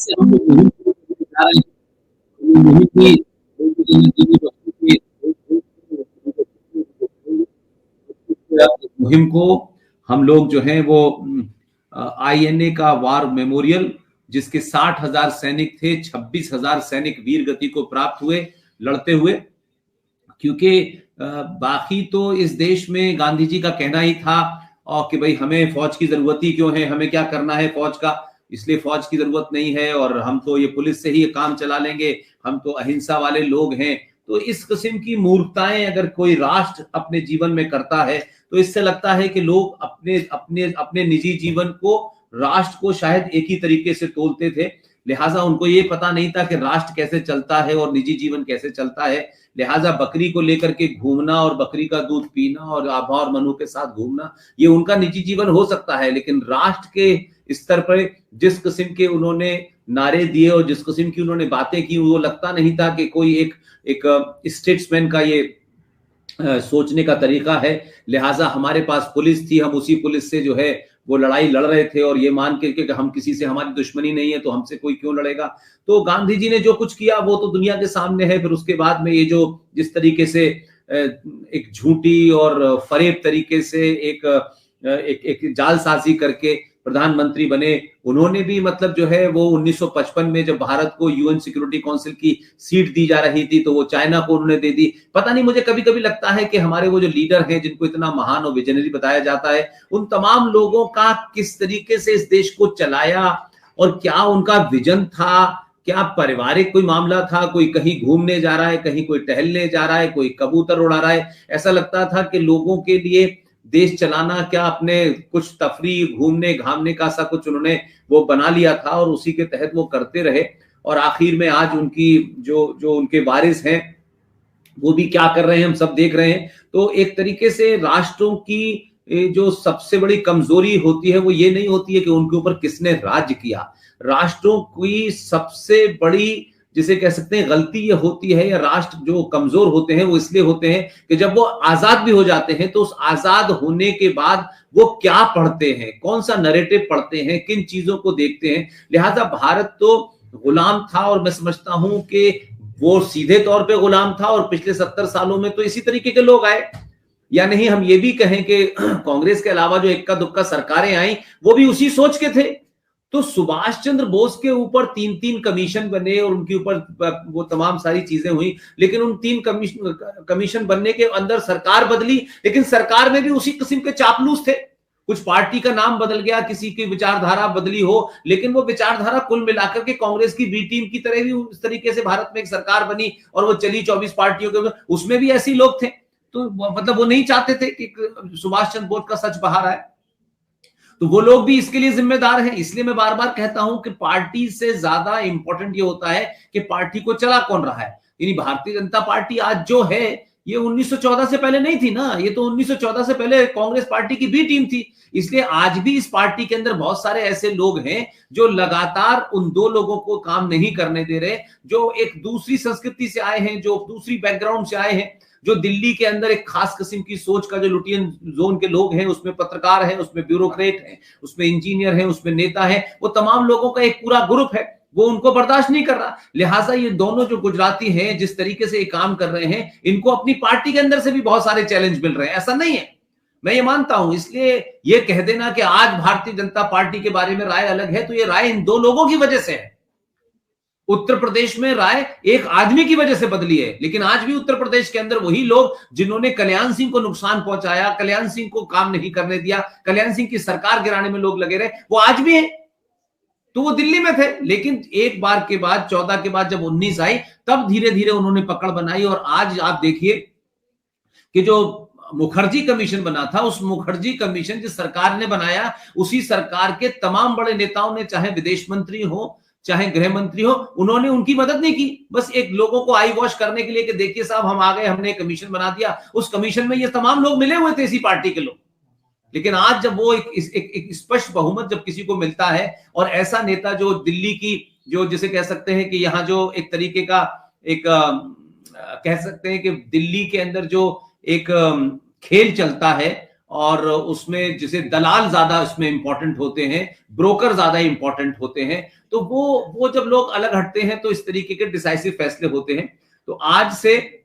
से हम लोग मुहिम शुरू करने जा रहे हैं। मुहिम की मुहिम को हम लोग जो है वो INA का वार मेमोरियल, जिसके 60,000 सैनिक थे, 26,000 सैनिक वीर गति को प्राप्त हुए लड़ते हुए। क्योंकि बाकी तो इस देश में गांधी जी का कहना ही था और कि भाई हमें फौज की जरूरत ही क्यों है, हमें क्या करना है फौज का, इसलिए फौज की जरूरत नहीं है और हम तो ये पुलिस से ही काम चला लेंगे, हम तो अहिंसा वाले लोग हैं। तो इस किस्म की मूर्खताएं अगर कोई राष्ट्र अपने जीवन में करता है तो इससे लगता है कि लोग अपने अपने अपने निजी जीवन को, राष्ट्र को शायद एक ही तरीके से तोलते थे। लिहाजा उनको ये पता नहीं था कि राष्ट्र कैसे चलता है और निजी जीवन कैसे चलता है। लिहाजा बकरी को लेकर के घूमना और बकरी का दूध पीना और आभा और मनु के साथ घूमना, ये उनका निजी जीवन हो सकता है, लेकिन राष्ट्र के स्तर पर जिस किस्म के उन्होंने नारे दिए और जिस किस्म की उन्होंने बातें की, वो लगता नहीं था कि कोई एक स्टेट्समैन का ये सोचने का तरीका है। लिहाजा हमारे पास पुलिस थी, हम उसी पुलिस से जो है वो लड़ाई लड़ रहे थे और ये मान के कि हम किसी से, हमारी दुश्मनी नहीं है तो हमसे कोई क्यों लड़ेगा। तो गांधी जी ने जो कुछ किया वो तो दुनिया के सामने है। फिर उसके बाद में ये जो जिस तरीके से एक झूठी और फरेब तरीके से एक जालसाजी करके प्रधानमंत्री बने, उन्होंने भी मतलब जो है वो 1955 में जब भारत को UN सिक्योरिटी काउंसिल की सीट दी जा रही थी तो वो चाइना को उन्होंने दे दी। पता नहीं, मुझे कभी कभी लगता है कि हमारे वो जो लीडर हैं जिनको इतना महान और विजनरी बताया जाता है, उन तमाम लोगों का किस तरीके से इस देश को चलाया और क्या उनका विजन था, क्या पारिवारिक कोई मामला था, कोई कहीं घूमने जा रहा है, कहीं कोई टहलने जा रहा है, कोई कबूतर उड़ा रहा है। ऐसा लगता था कि लोगों के लिए देश चलाना क्या अपने कुछ तफरी घूमने घामने का सा कुछ उन्होंने वो बना लिया था और उसी के तहत वो करते रहे। और आखिर में आज उनकी जो उनके वारिस हैं वो भी क्या कर रहे हैं हम सब देख रहे हैं। तो एक तरीके से राष्ट्रों की जो सबसे बड़ी कमजोरी होती है वो ये नहीं होती है कि उनके ऊपर किसने राज्य किया। राष्ट्रों की सबसे बड़ी जिसे कह सकते हैं गलती ये होती है, या राष्ट्र जो कमजोर होते हैं वो इसलिए होते हैं कि जब वो आजाद भी हो जाते हैं तो उस आजाद होने के बाद वो क्या पढ़ते हैं, कौन सा नैरेटिव पढ़ते हैं, किन चीजों को देखते हैं। लिहाजा भारत तो गुलाम था और मैं समझता हूं कि वो सीधे तौर पे गुलाम था और पिछले 70 सालों में तो इसी तरीके के लोग आए। या नहीं हम ये भी कहें कि कांग्रेस के अलावा जो इक्का दुक्का सरकारें आई वो भी उसी सोच के थे। तो सुभाष चंद्र बोस के ऊपर 3-3 कमीशन बने और उनके ऊपर वो तमाम सारी चीजें हुई, लेकिन उन 3 कमीशन बनने के अंदर सरकार बदली, लेकिन सरकार में भी उसी किस्म के चापलूस थे। कुछ पार्टी का नाम बदल गया, किसी की विचारधारा बदली हो, लेकिन वो विचारधारा कुल मिलाकर के कांग्रेस की बी टीम की तरह भी उस तरीके से भारत में एक सरकार बनी और वो चली 24 पार्टियों के, उसमें भी ऐसे लोग थे। तो मतलब वो नहीं चाहते थे कि सुभाष चंद्र बोस का सच बाहर आए, तो वो लोग भी इसके लिए जिम्मेदार हैं। इसलिए मैं बार बार कहता हूं कि पार्टी से ज्यादा इंपॉर्टेंट ये होता है कि पार्टी को चला कौन रहा है। यानी भारतीय जनता पार्टी आज जो है ये 1914 से पहले नहीं थी ना, ये तो 1914 से पहले कांग्रेस पार्टी की बी टीम थी। इसलिए आज भी इस पार्टी के अंदर बहुत सारे ऐसे लोग हैं जो लगातार उन दो लोगों को काम नहीं करने दे रहे, जो एक दूसरी संस्कृति से आए हैं, जो दूसरी बैकग्राउंड से आए हैं, जो दिल्ली के अंदर एक खास किस्म की सोच का जो लुटियन जोन के लोग हैं, उसमें पत्रकार हैं, उसमें ब्यूरोक्रेट हैं, उसमें इंजीनियर हैं, उसमें नेता हैं, वो तमाम लोगों का एक पूरा ग्रुप है, वो उनको बर्दाश्त नहीं कर रहा। लिहाजा ये दोनों जो गुजराती हैं जिस तरीके से ये काम कर रहे हैं, इनको अपनी पार्टी के अंदर से भी बहुत सारे चैलेंज मिल रहे हैं, ऐसा नहीं है, मैं ये मानता हूं। इसलिए ये कह देना कि आज भारतीय जनता पार्टी के बारे में राय अलग है, तो ये राय इन दो लोगों की वजह से है। उत्तर प्रदेश में राय एक आदमी की वजह से बदली है, लेकिन आज भी उत्तर प्रदेश के अंदर वही लोग जिन्होंने कल्याण सिंह को नुकसान पहुंचाया, कल्याण सिंह को काम नहीं करने दिया, कल्याण सिंह की सरकार गिराने में लोग लगे रहे, वो आज भी हैं। तो वो दिल्ली में थे, लेकिन एक बार के बाद 14 के बाद जब 19 आई तब धीरे धीरे उन्होंने पकड़ बनाई। और आज आप देखिए कि जो मुखर्जी कमीशन बना था, उस मुखर्जी कमीशन जिस सरकार ने बनाया, उसी सरकार के तमाम बड़े नेताओं ने, चाहे विदेश मंत्री हो चाहे गृह मंत्री हो, उन्होंने उनकी मदद नहीं की। बस एक लोगों को आई वॉश करने के लिए कि देखिए साहब हम आ गए, हमने कमीशन बना दिया। उस कमीशन में ये तमाम लोग मिले हुए थे, इसी पार्टी के लोग। लेकिन आज जब वो एक स्पष्ट बहुमत जब किसी को मिलता है और ऐसा नेता जो दिल्ली की, जो जिसे कह सकते हैं कि यहाँ जो एक तरीके का एक कह सकते हैं कि दिल्ली के अंदर जो एक खेल चलता है और उसमें जैसे दलाल ज्यादा उसमें इंपॉर्टेंट होते हैं, ब्रोकर ज्यादा इंपॉर्टेंट होते हैं, तो वो जब लोग अलग हटते हैं तो इस तरीके के डिसाइसिव फैसले होते हैं। तो आज से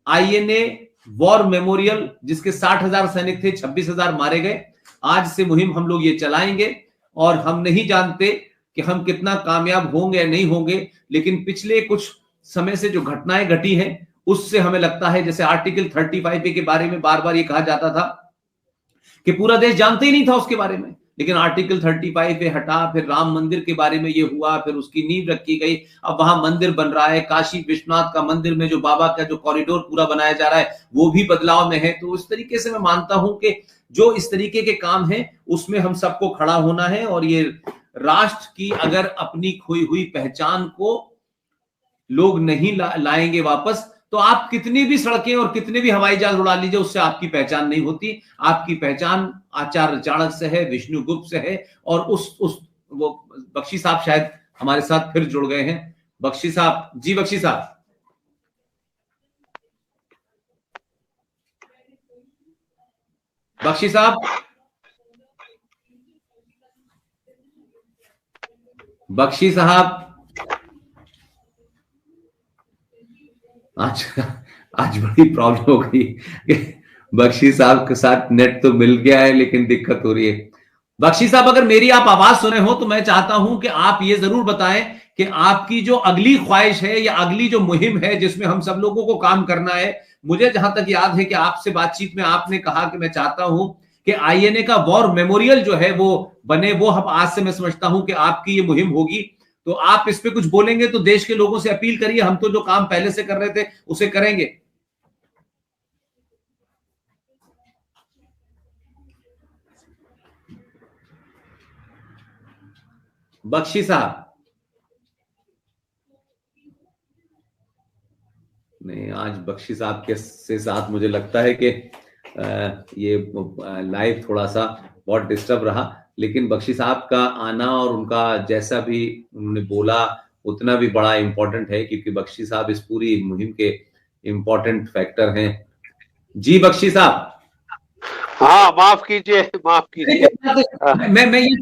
आईएनए वॉर मेमोरियल, जिसके 60,000 सैनिक थे, 26,000 मारे गए, आज से मुहिम हम लोग ये चलाएंगे। और हम नहीं जानते कि हम कितना कामयाब होंगे या नहीं होंगे, लेकिन पिछले कुछ समय से जो घटनाएं घटी हैं उससे हमें लगता है, जैसे आर्टिकल 35A के बारे में बार बार ये कहा जाता था कि पूरा देश जानते ही नहीं था उसके बारे में, लेकिन आर्टिकल 35A हटा, फिर राम मंदिर के बारे में ये हुआ, फिर उसकी नींव रखी गई, अब वहां मंदिर बन रहा है, काशी विश्वनाथ का मंदिर में जो बाबा का जो कॉरिडोर पूरा बनाया जा रहा है वो भी बदलाव में है। तो इस तरीके से मैं मानता हूं कि जो इस तरीके के काम है उसमें हम सबको खड़ा होना है, और ये राष्ट्र की अगर अपनी खोई हुई पहचान को लोग नहीं लाएंगे वापस, तो आप कितनी भी सड़कें और कितने भी हवाई जहाज उड़ा लीजिए, उससे आपकी पहचान नहीं होती। आपकी पहचान आचार्य चाणक्य से है, विष्णुगुप्त से है, और उस वो बख्शी साहब शायद हमारे साथ फिर जुड़ गए हैं। बख्शी साहब जी, बख्शी साहब, बख्शी साहब, बख्शी साहब, आज आज बड़ी प्रॉब्लम हो गई कि बख्शी साहब के साथ नेट तो मिल गया है लेकिन दिक्कत हो रही है। बख्शी साहब, अगर मेरी आप आवाज सुने हो तो मैं चाहता हूं कि आप ये जरूर बताएं कि आपकी जो अगली ख्वाहिश है या अगली जो मुहिम है जिसमें हम सब लोगों को काम करना है। मुझे जहां तक याद है कि आपसे बातचीत में आपने कहा कि मैं चाहता हूं कि आईएनए का वॉर मेमोरियल जो है वो बने, वो हम आज से मैं समझता हूं कि आपकी ये मुहिम होगी। तो आप इस पे कुछ बोलेंगे तो देश के लोगों से अपील करिए, हम तो जो काम पहले से कर रहे थे उसे करेंगे। बख्शी साहब, नहीं, आज बख्शी साहब के से साथ मुझे लगता है कि ये लाइव थोड़ा सा बहुत डिस्टर्ब रहा, लेकिन बख्शी साहब का आना और उनका जैसा भी उन्होंने बोला उतना भी बड़ा इंपॉर्टेंट है, क्योंकि बख्शी साहब इस पूरी मुहिम के इंपॉर्टेंट फैक्टर हैं। जी बख्शी साहब। हाँ, माफ कीजिए, माफ कीजिए। मैं ये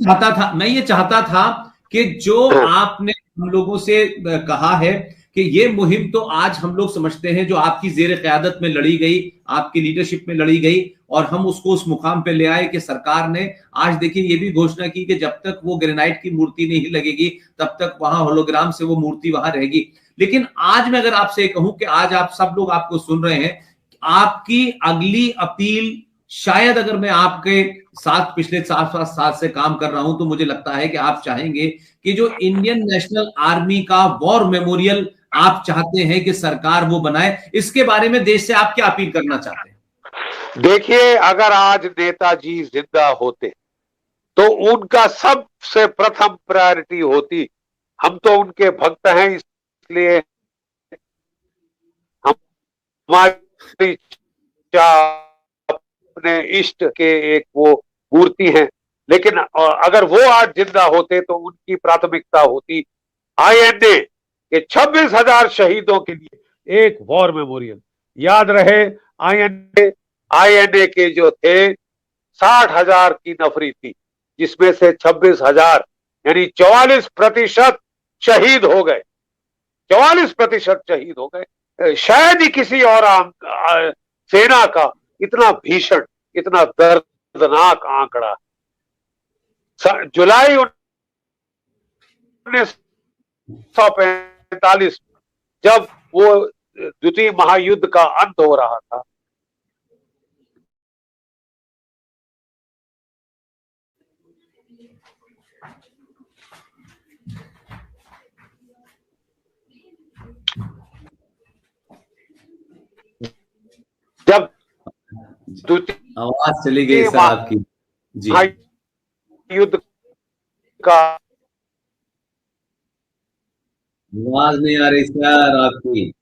चाहता था कि जो आपने हम लोगों से कहा है कि ये मुहिम तो आज हम लोग समझते हैं जो आपकी जेर क़यादत में लड़ी गई, आपकी लीडरशिप में लड़ी गई, और हम उसको उस मुकाम पे ले आए कि सरकार ने आज देखिए ये भी घोषणा की कि जब तक वो ग्रेनाइट की मूर्ति नहीं लगेगी तब तक वहां होलोग्राम से वो मूर्ति वहां रहेगी। लेकिन आज मैं अगर आपसे कहूं कि आज आप सब लोग आपको सुन रहे हैं, आपकी अगली अपील शायद, अगर मैं आपके साथ पिछले 7 साल से काम कर रहा हूं तो मुझे लगता है कि आप चाहेंगे कि जो इंडियन नेशनल आर्मी का वॉर मेमोरियल आप चाहते हैं कि सरकार वो बनाए, इसके बारे में देश से आप क्या अपील करना चाहते हैं? देखिए, अगर आज नेताजी जिंदा होते तो उनका सबसे प्रथम प्रायोरिटी होती, हम तो उनके भक्त हैं इसलिए हमारी अपने इष्ट के एक वो मूर्ति है, लेकिन अगर वो आज जिंदा होते तो उनकी प्राथमिकता होती आईएनए के 26,000 शहीदों के लिए एक वॉर मेमोरियल। याद रहे, आईएनए आईएनए के जो थे 60,000 की नफरी थी, जिसमें से 26,000 यानी 44% शहीद हो गए। 44% शहीद हो गए। शायद ही किसी और सेना का इतना भीषण, इतना दर्दनाक आंकड़ा। जुलाई 1945 जब वो द्वितीय महायुद्ध का अंत हो रहा था, जब आवाज चली गई सर आपकी। जी, युद्ध का आवाज नहीं आ रही सर आपकी।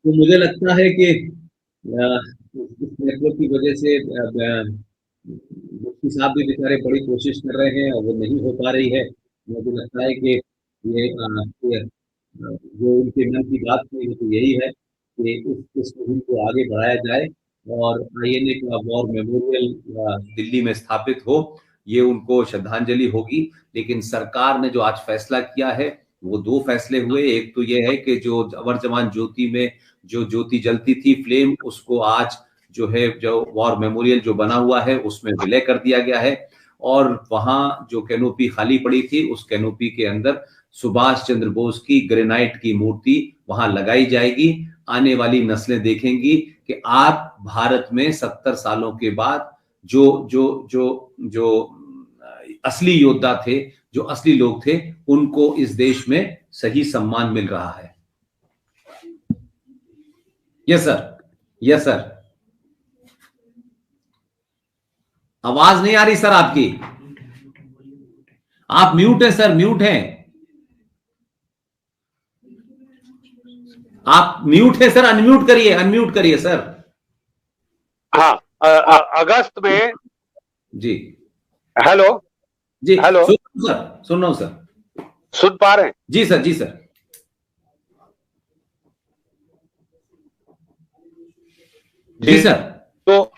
तो मुझे लगता है कि इस नेटवर्क की वजह से मुफ्ती साहब भी बेचारे बड़ी कोशिश कर रहे हैं और वो नहीं हो पा रही है। मुझे लगता है कि जो उनके मन की बात थी वो तो यही है कि इस मुहिम को आगे बढ़ाया जाए और आईएनए का वॉर मेमोरियल दिल्ली में स्थापित हो, ये उनको श्रद्धांजलि होगी। लेकिन सरकार ने जो आज फैसला किया है वो दो फैसले हुए। एक तो ये है कि जो अमर जवान ज्योति में जो ज्योति जलती थी फ्लेम, उसको आज जो है जो वॉर मेमोरियल जो बना हुआ है उसमें विलय कर दिया गया है और वहां जो कैनोपी खाली पड़ी थी उस कैनोपी के अंदर सुभाष चंद्र बोस की ग्रेनाइट की मूर्ति वहां लगाई जाएगी। आने वाली नस्लें देखेंगी कि आप भारत में 70 सालों के बाद जो जो जो जो असली योद्धा थे, जो असली लोग थे, उनको इस देश में सही सम्मान मिल रहा है। Yes sir, yes sir. आवाज नहीं आ रही सर आपकी, आप म्यूट है सर, म्यूट हैं आप, म्यूट है सर, अनम्यूट करिए सर। हाँ, अगस्त में जी, हेलो जी हेलो, सुन रहा हूं सर। सुन पा रहे हैं? जी सर, जी सर। जी सर। तो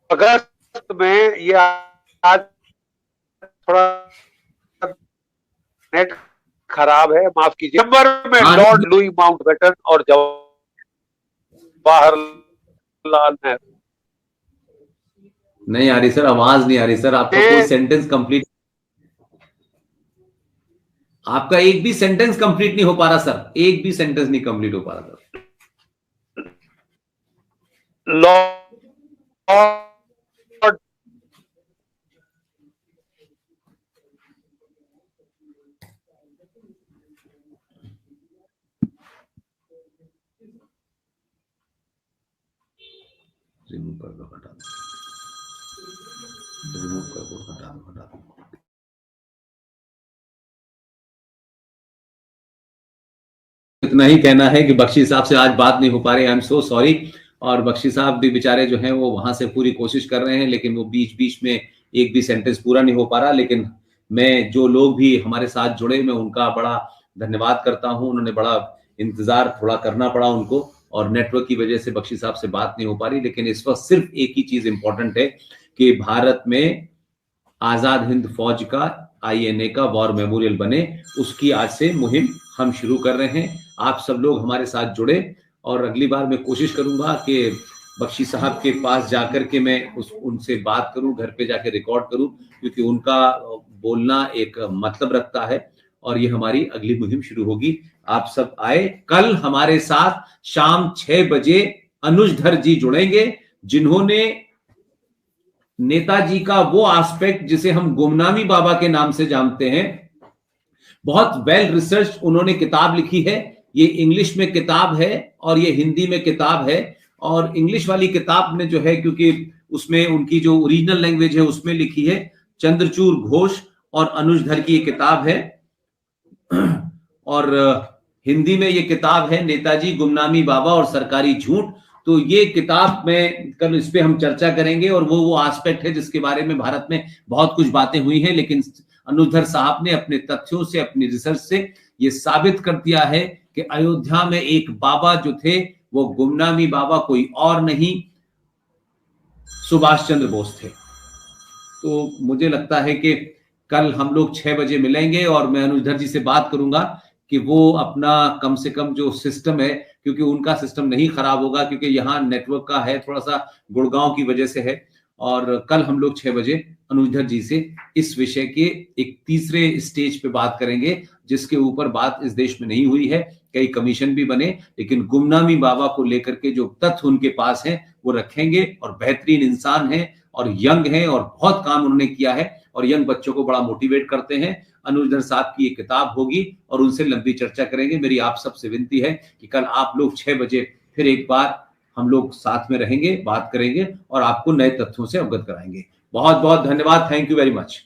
अगस्त में ये आज थोड़ा नेट खराब है, माफ कीजिए। दिसंबर में लॉर्ड लुई माउंटबेटन और जवाहरलाल नेहरू। नहीं आ रही सर, आवाज नहीं आ रही सर, आपका कोई सेंटेंस कंप्लीट, आपका एक भी सेंटेंस कंप्लीट नहीं हो पा रहा सर, एक भी सेंटेंस नहीं कंप्लीट हो पा रहा सर। लॉर्ड रिमूव कर दो, हटा दो, रिमूव कर दो, हटा दो, हटा दो। इतना ही कहना है कि बख्शी साहब से आज बात नहीं हो पा रही, आई एम सो सॉरी। और बख्शी साहब भी बेचारे जो हैं वो वहां से पूरी कोशिश कर रहे हैं, लेकिन वो बीच बीच में एक भी सेंटेंस पूरा नहीं हो पा रहा। लेकिन मैं जो लोग भी हमारे साथ जुड़े, मैं उनका बड़ा धन्यवाद करता हूं। उन्होंने बड़ा इंतजार थोड़ा करना पड़ा उनको, और नेटवर्क की वजह से बख्शी साहब से बात नहीं हो पा रही। लेकिन इस वक्त सिर्फ एक ही चीज इंपॉर्टेंट है कि भारत में आजाद हिंद फौज का आईएनए का वॉर मेमोरियल बने, उसकी आज से मुहिम हम शुरू कर रहे हैं। आप सब लोग हमारे साथ जुड़े, और अगली बार मैं कोशिश करूंगा कि बख्शी साहब के पास जाकर के मैं उनसे बात करूं, घर पे जाकर रिकॉर्ड करूं, क्योंकि उनका बोलना एक मतलब रखता है। और ये हमारी अगली मुहिम शुरू होगी। आप सब आए। कल हमारे साथ शाम 6 बजे अनुजधर जी जुड़ेंगे, जिन्होंने नेताजी का वो एस्पेक्ट जिसे हम गुमनामी बाबा के नाम से जानते हैं, बहुत वेल रिसर्च उन्होंने किताब लिखी है। ये इंग्लिश में किताब है और ये हिंदी में किताब है। और इंग्लिश वाली किताब में जो है, क्योंकि उसमें उनकी जो ओरिजिनल लैंग्वेज है उसमें लिखी है, चंद्रचूड़ घोष और अनुजधर की ये किताब है। और हिंदी में ये किताब है नेताजी, गुमनामी बाबा और सरकारी झूठ। तो ये किताब में कल इस पे हम चर्चा करेंगे, और वो एस्पेक्ट है जिसके बारे में भारत में बहुत कुछ बातें हुई हैं, लेकिन अनुजधर साहब ने अपने तथ्यों से, अपनी रिसर्च से ये साबित कर दिया है कि अयोध्या में एक बाबा जो थे वो गुमनामी बाबा कोई और नहीं, सुभाष चंद्र बोस थे। तो मुझे लगता है कि कल हम लोग 6 बजे मिलेंगे, और मैं अनुजधर जी से बात करूंगा कि वो अपना कम से कम जो सिस्टम है, क्योंकि उनका सिस्टम नहीं खराब होगा, क्योंकि यहाँ नेटवर्क का है थोड़ा सा, गुड़गांव की वजह से है। और कल हम लोग 6 बजे अनुजधर जी से इस विषय के एक तीसरे स्टेज पे बात करेंगे, जिसके ऊपर बात इस देश में नहीं हुई है। कई कमीशन भी बने, लेकिन गुमनामी बाबा को लेकर के जो तथ्य उनके पास हैं वो रखेंगे। और बेहतरीन इंसान हैं और यंग हैं और बहुत काम उन्होंने किया है, और यंग बच्चों को बड़ा मोटिवेट करते हैं। अनुजधर साहब की ये किताब होगी और उनसे लंबी चर्चा करेंगे। मेरी आप सबसे विनती है कि कल आप लोग 6 बजे फिर एक बार हम लोग साथ में रहेंगे, बात करेंगे और आपको नए तथ्यों से अवगत कराएंगे। बहुत बहुत धन्यवाद। Thank you very much.